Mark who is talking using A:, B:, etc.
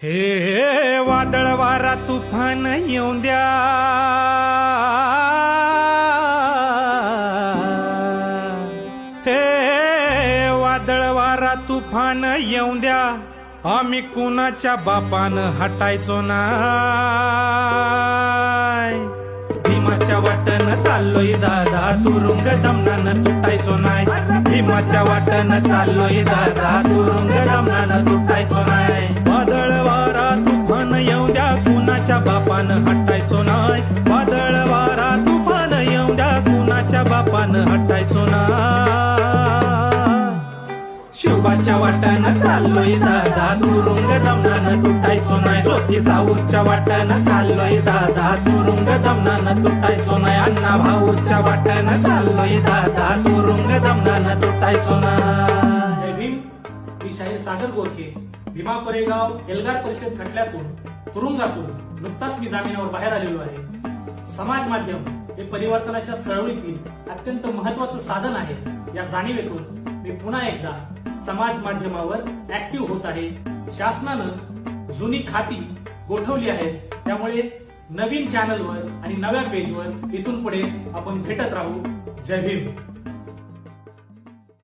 A: हे वादळ वारा तुफान येऊन द्या, हे वादळ वारा तुफान येऊन द्या, आम्ही कुणाच्या बापानं हटायचो नाय. भीमाच्या वाटनं चाललोय दादा, तुरुंग दमनानं तुटायचो नाय. भीमाच्या वाटनं चाललोय दादा, तुरुंग दमनानं तुटायचो नाय. वादळ वारा तुफान येऊन द्या, कुणाच्या बापानं हटायचो नाय. वादळ वारा तुफान येऊन द्या, कुणाच्या बापानं हटायचो नाय. शिवबाच्या वाटनं चाललोय दादा, तुरुंग दमनानं तुटायचो नाय. ज्योती साऊच्या वाटनं चाललोय दादा, तुरुंग दमनानं तुटायचो नाय. अण्णा भाऊच्या वाटनं चाललोय दादा, तुरुंग दमनानं तुटायचो नाय.
B: जय भीम. मी शाहीर सागर गोरखे, भीमा कोरेगाव एल्गार परिषद खटल्यातून तुरुंगातून नुकताच मी जामिनावर बाहेर आलेलो आहे. समाज माध्यम हे परिवर्तनाच्या चळवळीतील अत्यंत महत्वाचं साधन आहे. या जाणीवेतून मी पुन्हा एकदा समाज माध्यमावर ऍक्टिव्ह होत आहे. शासनानं जुनी खाती गोठवली आहेत, त्यामुळे नवीन चॅनलवर आणि नव्या पेजवर इथून पुढे आपण भेटत राहू. जय भीम.